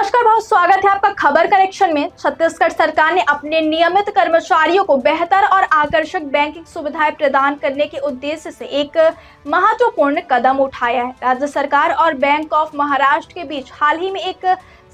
नमस्कार, बहुत स्वागत है आपका खबर कनेक्शन में। छत्तीसगढ़ सरकार ने अपने नियमित कर्मचारियों को बेहतर और आकर्षक बैंकिंग सुविधाएं प्रदान करने के उद्देश्य से एक महत्वपूर्ण कदम उठाया है। राज्य सरकार और बैंक ऑफ महाराष्ट्र के बीच हाल ही में एक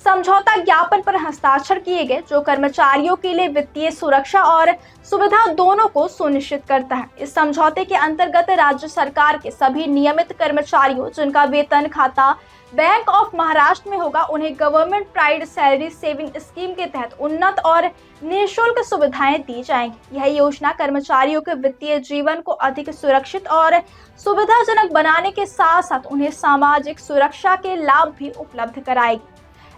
समझौता ज्ञापन पर हस्ताक्षर किए गए, जो कर्मचारियों के लिए वित्तीय सुरक्षा और सुविधा दोनों को सुनिश्चित करता है। इस समझौते के अंतर्गत राज्य सरकार के सभी नियमित कर्मचारियों जिनका वेतन खाता बैंक ऑफ महाराष्ट्र में होगा, उन्हें government pride salary saving scheme के तहत उन्नत और निःशुल्क सुविधाएं दी जाएंगी। यह योजना कर्मचारियों के वित्तीय जीवन को अधिक सुरक्षित और सुविधाजनक बनाने के साथ साथ उन्हें सामाजिक सुरक्षा के लाभ भी उपलब्ध कराएगी।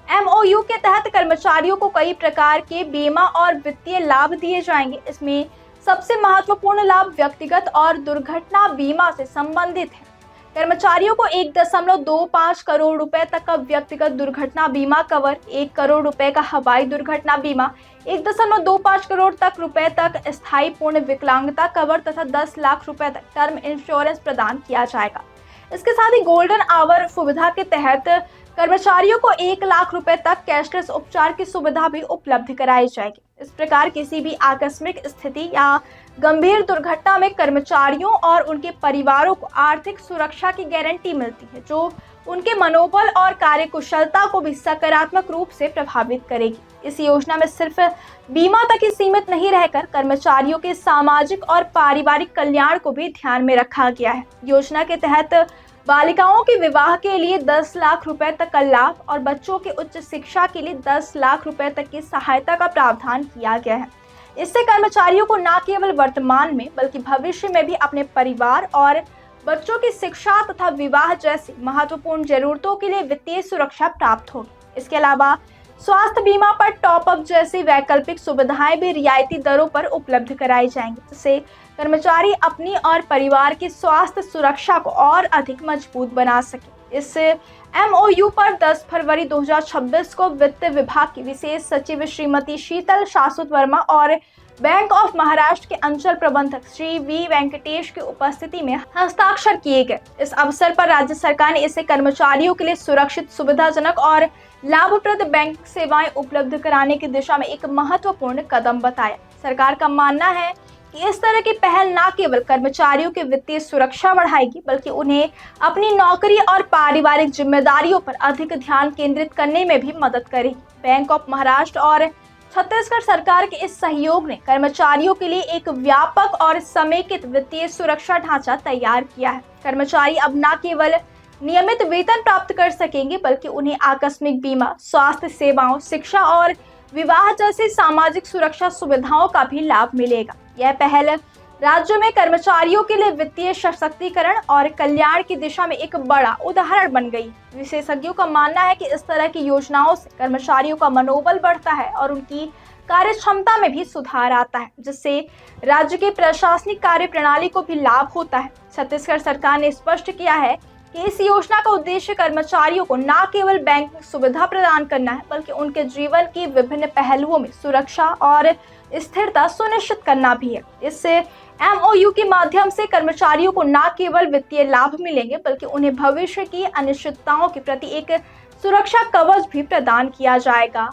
एमओयू के तहत कर्मचारियों को कई प्रकार के बीमा और वित्तीय लाभ दिए जाएंगे। इसमें सबसे महत्वपूर्ण लाभ व्यक्तिगत और दुर्घटना बीमा से संबंधित है। कर्मचारियों को 1.25 करोड़ रुपए तक का व्यक्तिगत दुर्घटना बीमा कवर, 1 करोड़ रुपए का हवाई दुर्घटना बीमा, 1.25 करोड़ तक रुपए तक स्थायी पूर्ण विकलांगता कवर तथा 10 लाख रुपए तक टर्म इंश्योरेंस प्रदान किया जाएगा। इसके साथ ही गोल्डन आवर सुविधा के तहत कर्मचारियों को 1 लाख रुपए तक कैशलेस उपचार की सुविधा भी उपलब्ध कराई जाएगी। इस प्रकार किसी भी आकस्मिक स्थिति या गंभीर दुर्घटना में कर्मचारियों और उनके परिवारों को आर्थिक सुरक्षा की गारंटी मिलती है, जो उनके मनोबल और कार्यकुशलता को भी सकारात्मक रूप से प्रभावित करेगी। इस योजना में सिर्फ बीमा तक ही सीमित नहीं रहकर कर्मचारियों के सामाजिक और पारिवारिक कल्याण को भी ध्यान में रखा गया है। योजना के तहत बालिकाओं के विवाह के लिए 10 लाख रुपए तक का लाभ और बच्चों के उच्च शिक्षा के लिए 10 लाख रुपए तक की सहायता का प्रावधान किया गया है। इससे कर्मचारियों को न केवल वर्तमान में बल्कि भविष्य में भी अपने परिवार और बच्चों की शिक्षा तथा विवाह जैसी महत्वपूर्ण जरूरतों के लिए वित्तीय सुरक्षा प्राप्त होगी। इसके अलावा स्वास्थ्य बीमा पर टॉप अप जैसी वैकल्पिक सुविधाएं भी रियायती दरों पर उपलब्ध कराई जाएंगी, जिससे कर्मचारी अपनी और परिवार की स्वास्थ्य सुरक्षा को और अधिक मजबूत बना सके। इस एमओयू पर 10 फरवरी 2026 को वित्त विभाग की विशेष सचिव श्रीमती शीतल शाश्वत वर्मा और बैंक ऑफ महाराष्ट्र के अंचल प्रबंधक श्री वी वेंकटेश की उपस्थिति में हस्ताक्षर किए गए। इस अवसर पर राज्य सरकार ने इसे कर्मचारियों के लिए सुरक्षित, सुविधाजनक और लाभप्रद बैंक सेवाएं उपलब्ध कराने की दिशा में एक महत्वपूर्ण कदम बताया। सरकार का मानना है कि इस तरह की पहल न केवल कर्मचारियों की वित्तीय सुरक्षा बढ़ाएगी, बल्कि उन्हें अपनी नौकरी और पारिवारिक जिम्मेदारियों पर अधिक ध्यान केंद्रित करने में भी मदद करेगी। बैंक ऑफ महाराष्ट्र और छत्तीसगढ़ सरकार के इस सहयोग ने कर्मचारियों के लिए एक व्यापक और समेकित वित्तीय सुरक्षा ढांचा तैयार किया है। कर्मचारी अब न केवल नियमित वेतन प्राप्त कर सकेंगे, बल्कि उन्हें आकस्मिक बीमा, स्वास्थ्य सेवाओं, शिक्षा और विवाह जैसी सामाजिक सुरक्षा सुविधाओं का भी लाभ मिलेगा। यह पहल राज्य में कर्मचारियों के लिए वित्तीय सशक्तिकरण और कल्याण की दिशा में एक बड़ा उदाहरण बन गई। विशेषज्ञों का मानना है कि इस तरह की योजनाओं से कर्मचारियों का मनोबल बढ़ता है और उनकी कार्य क्षमता में भी सुधार आता है, जिससे राज्य की प्रशासनिक कार्य प्रणाली को भी लाभ होता है। छत्तीसगढ़ सरकार ने स्पष्ट किया है कि इस योजना का उद्देश्य कर्मचारियों को न केवल बैंकिंग सुविधा प्रदान करना है, बल्कि उनके जीवन की विभिन्न पहलुओं में सुरक्षा और स्थिरता सुनिश्चित करना भी है। इससे एमओयू के माध्यम से कर्मचारियों को न केवल वित्तीय लाभ मिलेंगे, बल्कि उन्हें भविष्य की अनिश्चितताओं के प्रति एक सुरक्षा कवच भी प्रदान किया जाएगा।